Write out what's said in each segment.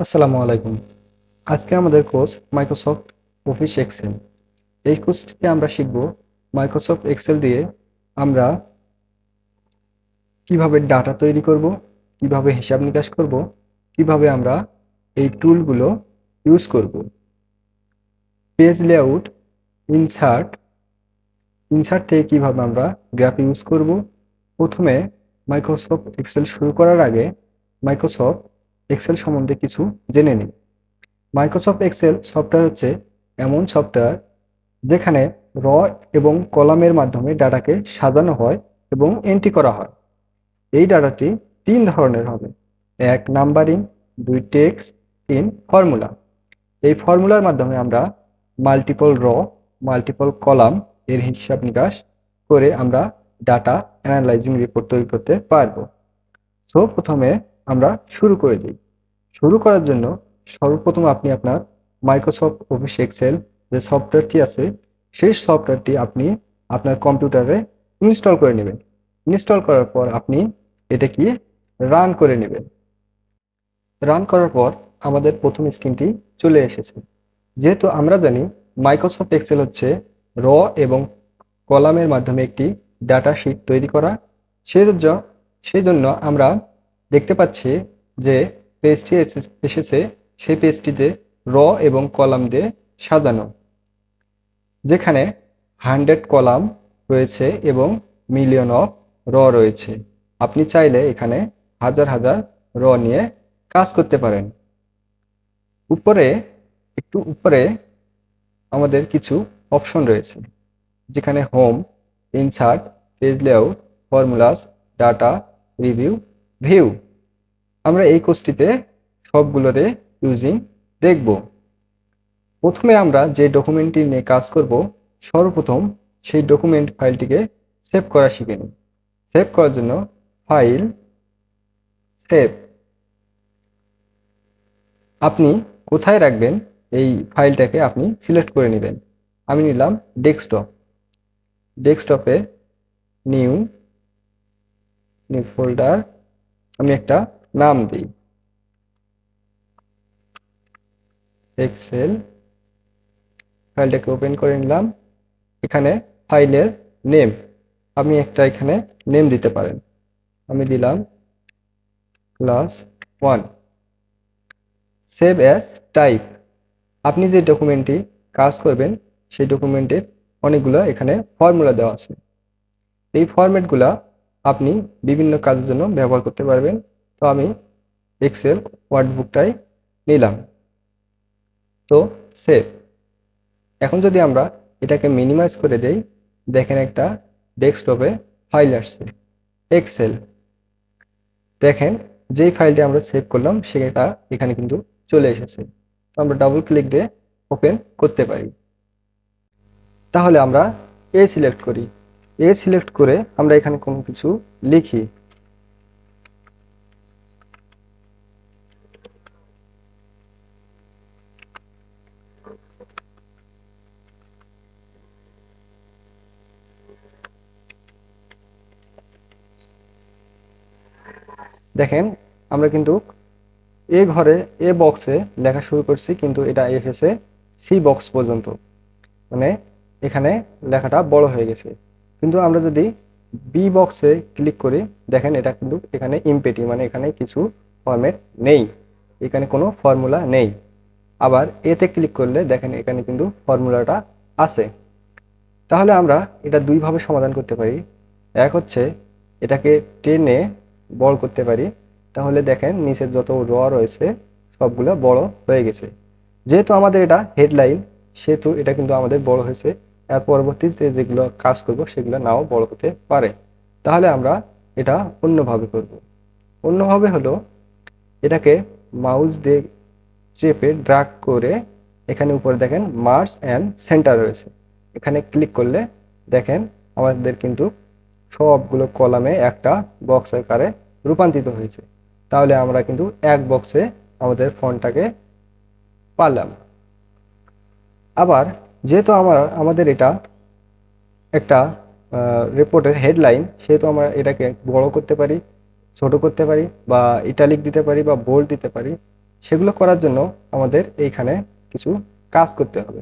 আসসালামু আলাইকুম। আজকে আমাদের কোর্স মাইক্রোসফট অফিস এক্সেল। এই কোর্সটিতে আমরা শিখব মাইক্রোসফট এক্সেল দিয়ে আমরা কিভাবে ডাটা তৈরি করব, কিভাবে হিসাব নিকাশ করব, কিভাবে আমরা এই টুলগুলো ইউজ করব। পেজ লেআউট, ইনসার্ট, ইনসার্ট থেকে কিভাবে আমরা গ্রাফ ইউজ করব। প্রথমে মাইক্রোসফট এক্সেল শুরু করার আগে মাইক্রোসফট এক্সেল সম্বন্ধে কিছু জেনে নিই। মাইক্রোসফট এক্সেল সফটওয়্যার হচ্ছে এমন সফটওয়্যার যেখানে র এবং কলামের মাধ্যমে ডাটাকে সাজানো হয় এবং এন্ট্রি করা হয়। এই ডাটাটি তিন ধরনের হবে: এক নাম্বারিং, দুই টেক্সট, তিন ফর্মুলা। এই ফর্মুলার মাধ্যমে আমরা মাল্টিপল র, মাল্টিপল কলাম এর হিসাব নিকাশ করে আমরা ডাটা অ্যানালাইজিং রিপোর্ট তৈরি করতে পারবো। সো প্রথমে আমরা শুরু করে দিই। শুরু করার জন্য সর্বপ্রথম আপনি আপনার মাইক্রোসফট অফিস এক্সেল যে সফটওয়্যারটি আছে সেই সফটওয়্যারটি আপনি আপনার কম্পিউটারে ইনস্টল করে নেবেন। ইনস্টল করার পর আপনি এটাকে রান করে নেবেন। রান করার পর আমাদের প্রথম স্ক্রিনটি চলে এসেছে। যেহেতু আমরা জানি মাইক্রোসফট এক্সেল হচ্ছে র এবং কলামের মাধ্যমে একটি ডাটা শিট তৈরি করা, সেই জন্য আমরা দেখতে পাচ্ছি যে পেজটি এসেছে, সেই পেজটিতে র এবং কলাম দিয়ে সাজানো, যেখানে 100 কলাম রয়েছে এবং মিলিয়ন অফ র রয়েছে। আপনি চাইলে এখানে হাজার হাজার র নিয়ে কাজ করতে পারেন। উপরে, একটু উপরে আমাদের কিছু অপশন রয়েছে, যেখানে home, insert, page layout, formulas, data, review, view. আমরা এই কোর্সটিতে সবগুলোরে ইউজিং দেখব। প্রথমে আমরা যে ডকুমেন্টটি নিয়ে কাজ করব, সর্বপ্রথম সেই ডকুমেন্ট ফাইলটিকে সেভ করা শিখে নিই। সেভ করার জন্য ফাইল, সেভ। আপনি কোথায় রাখবেন এই ফাইলটাকে আপনি সিলেক্ট করে নেবেন। আমি নিলাম ডেস্কটপ। ডেস্কটপে নিউ, নিউ ফোল্ডার, আমি একটা নাম দিই এক্সেল। ফাইলটাকে ওপেন করে নিলাম। এখানে ফাইলের নেম, আপনি একটা এখানে নেম দিতে পারেন। আমি দিলাম ক্লাস 1। Save as type. আপনি যে ডকুমেন্টটি কাজ করবেন সেই ডকুমেন্টের অনেকগুলো এখানে ফর্মুলা দেওয়া আছে। এই ফরম্যাটগুলা আপনি বিভিন্ন কাজের জন্য ব্যবহার করতে পারবেন। তো আমি এক্সেল ওয়ার্ডবুকটাই নিলাম। তো সেভ। এখন যদি আমরা এটাকে মিনিমাইজ করে দেই, দেখেন একটা ডেস্কটপে ফাইল আসছে এক্সেল। দেখেন যেই ফাইলটি আমরা সেভ করলাম সেটা এখানে কিন্তু চলে এসেছে। তো আমরা ডাবল ক্লিক দিয়ে ওপেন করতে পারি। তাহলে আমরা এ সিলেক্ট করি। এ সিলেক্ট করে আমরা এখানে কোনো কিছু লিখি। দেখেন আমরা কিন্তু এ ঘরে, এ বক্সে লেখা শুরু করছি, কিন্তু এটা এসেছে সি বক্স পর্যন্ত, মানে এখানে লেখাটা বড় হয়ে গেছে। কিন্তু আমরা যদি বি বক্সে ক্লিক করি, দেখেন এটা কিন্তু এখানে ইমপেটি, মানে এখানে কিছু ফরম্যাট নেই, এখানে কোনো ফর্মুলা নেই। আবার এতে ক্লিক করলে দেখেন এখানে কিন্তু ফর্মুলাটা আছে। তাহলে আমরা এটা দুইভাবে সমাধান করতে পারি। এক হচ্ছে এটাকে টেনে বড় করতে পারি, তাহলে দেখেন নিচের যত র রয়েছে সবগুলো বড় হয়ে গেছে। যেহেতু আমাদের এটা হেডলাইন, সেহেতু এটা কিন্তু আমাদের বড় হয়েছে। এর পরবর্তীতে যেগুলো কাজ করব সেগুলো নাও বড় হতে পারে। তাহলে আমরা এটা অন্যভাবে করব। অন্যভাবে হলো এটাকে মাউস দিয়ে চেপে ড্র্যাগ করে এখানে উপরে দেখেন মার্জ অ্যান্ড সেন্টার রয়েছে, এখানে ক্লিক করলে দেখেন আমাদের কিন্তু সবগুলো কলামে একটা বক্স আকারে রূপান্তরিত হয়েছে। তাহলে আমরা কিন্তু এক বক্সে আমাদের ফন্টটাকে পারলাম। আবার যেহেতু আমাদের এটা একটা রিপোর্টের হেডলাইন, সেহেতু আমরা এটাকে বড় করতে পারি, ছোট করতে পারি, বা ইটালিক দিতে পারি, বা বোল্ড দিতে পারি। সেগুলো করার জন্য আমাদের এইখানে কিছু কাজ করতে হবে।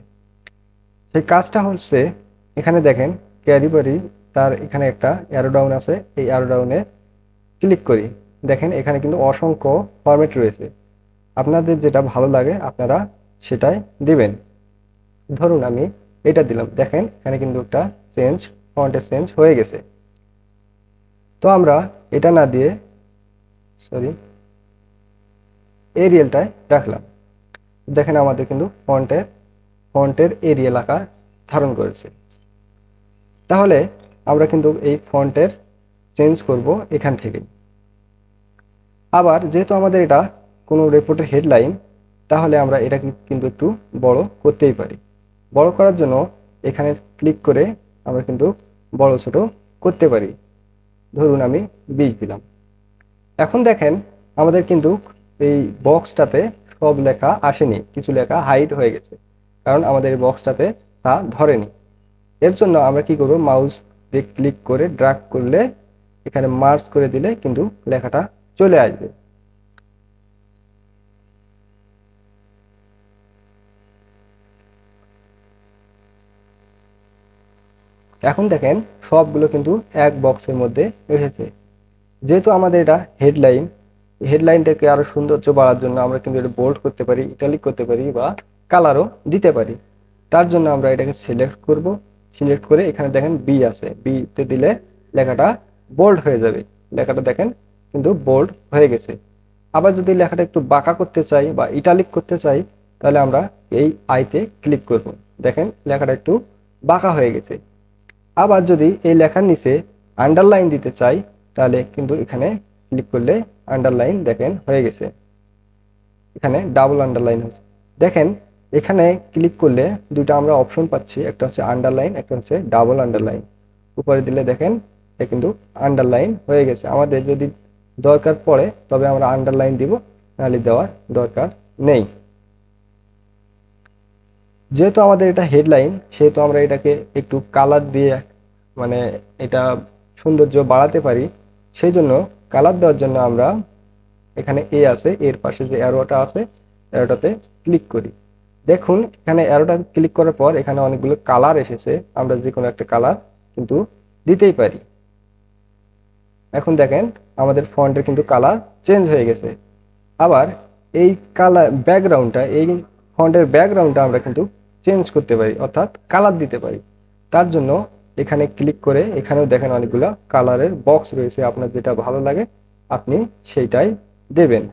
সেই কাজটা হচ্ছে, এখানে দেখেন ক্যারিবারি তার এখানে একটা অ্যারো ডাউন আছে, এই অ্যারো ডাউনে ক্লিক করি। দেখেন এখানে কিন্তু অসংখ্য ফরম্যাট রয়েছে, আপনাদের যেটা ভালো লাগে আপনারা সেটাই দিবেন। ধরুন আমি এটা দিলাম, দেখেন এখানে কিন্তু একটা ফন্টের চেঞ্জ হয়ে গেছে। তো আমরা এটা না দিয়ে সরি এরিয়ালটায় রাখলাম। দেখেন আমাদের কিন্তু ফন্টের এরিয়াল আকার ধারণ করেছে। তাহলে আমরা কিন্তু এই ফন্টের চেঞ্জ করব এখান থেকে। আবার যেহেতু আমাদের এটা কোনো রিপোর্টের হেডলাইন, তাহলে আমরা এটা কিন্তু একটু বড় করতেই পারি। বড় করার জন্য এখানে ক্লিক করে আমরা কিন্তু বড় ছোট করতে পারি। ধরুন আমি 20 দিলাম। এখন দেখেন আমাদের কিন্তু এই বক্সটাতে সব লেখা আসেনি, কিছু লেখা হাইড হয়ে গেছে, কারণ আমাদের এই বক্সটাতে তা ধরেনি। এর জন্য আমরা কি করব, মাউস দিয়ে ক্লিক করে ড্র্যাগ করলে এখানে মার্জ করে দিলে কিন্তু লেখাটা চলে আসবে। এখন দেখেন সবগুলো কিন্তু এক বক্সের মধ্যে এসেছে। যেহেতু আমাদের এটা হেডলাইনটাকে আরো সৌন্দর্য বাড়ার জন্য আমরা কিন্তু এটা বোল্ড করতে পারি, ইটালিক করতে পারি বা কালারও দিতে পারি। তার জন্য আমরা এটাকে সিলেক্ট করব। সিলেক্ট করে এখানে দেখেন বি আছে, বি তে দিলে লেখাটা বোল্ড হয়ে যাবে। লেখাটা দেখেন কিন্তু বোল্ড হয়ে গেছে। আবার যদি লেখাটা একটু বাঁকা করতে চাই বা ইটালিক করতে চাই, তাহলে আমরা এই আইতে ক্লিক করব। দেখেন লেখাটা একটু বাঁকা হয়ে গেছে। আবার যদি এই লেখার নিচে আন্ডারলাইন দিতে চাই, তাহলে কিন্তু এখানে ক্লিক করলে আন্ডারলাইন দেখেন হয়ে গেছে, এখানে ডাবল আন্ডারলাইন হয়েছে। দেখেন এখানে ক্লিক করলে দুটো আমরা অপশন পাচ্ছি, একটা হচ্ছে আন্ডারলাইন, একটা হচ্ছে ডাবল আন্ডারলাইন। উপরে দিলে দেখেন এটা কিন্তু আন্ডারলাইন হয়ে গেছে। আমাদের যদি দরকার পড়ে তবে আমরা আন্ডারলাইন দিব, নাহলে দেওয়ার দরকার নেই। যেহেতু আমাদের এটা হেডলাইন, সেহেতু আমরা এটাকে একটু কালার দিয়ে মানে এটা সৌন্দর্য বাড়াতে পারি। সেই জন্য কালার দেওয়ার জন্য আমরা এখানে এ আছে, এর পাশে যে অ্যারোটা আছে, অ্যারোটাতে ক্লিক করি। দেখুন এখানে অ্যারোটা ক্লিক করার পর এখানে অনেকগুলো কালার এসেছে, আমরা যে কোনো একটা কালার কিন্তু দিতেই পারি। এখন দেখেন আমাদের ফন্টের কিন্তু কালার চেঞ্জ হয়ে গেছে। আবার এই কালার ব্যাকগ্রাউন্ডটা, এই ফন্টের ব্যাকগ্রাউন্ডটা আমরা কিন্তু চেঞ্জ করতে পারি, অর্থাৎ কালার দিতে পারি। তার জন্য এখানে ক্লিক করে এখানেও দেখেন অনেকগুলো কালারের বক্স রয়েছে, আপনার যেটা ভালো লাগে আপনি সেইটাই দেবেন।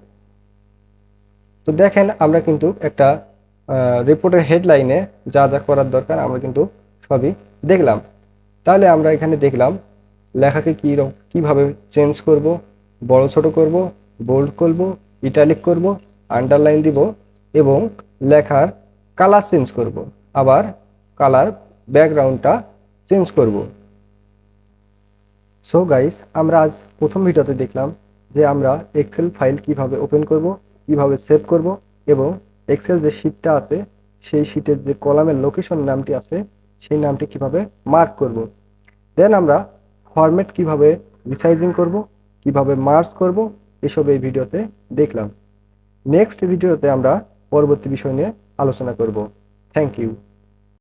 তো দেখেন আমরা কিন্তু একটা রিপোর্টের হেডলাইনে যা যা করার দরকার আমরা কিন্তু সবই দেখলাম। তাহলে আমরা এখানে দেখলাম লেখাকে কিভাবে চেঞ্জ করব, বড় ছোট করব, বোল্ড করব, ইটালিক করব, আন্ডারলাইন দিব এবং লেখার কালার চেঞ্জ করব, আবার কালার ব্যাকগ্রাউন্ডটা চেঞ্জ করব। সো গাইস, আমরা আজ প্রথম ভিডিওতে দেখলাম যে আমরা এক্সেল ফাইল কিভাবে ওপেন করব, কিভাবে সেভ করব এবং এক্সেল যে শীটটা আছে সেই শীটের যে কলামের লোকেশন নামটি আছে সেই নামটি কিভাবে মার্ক করব। দেন আমরা ফরম্যাট কিভাবে রিসাইজিং করব, কিভাবে মার্জ করব, এসব এই ভিডিওতে দেখলাম। নেক্সট ভিডিওতে আমরা পরবর্তী বিষয় নিয়ে আলোচনা করব। Thank you.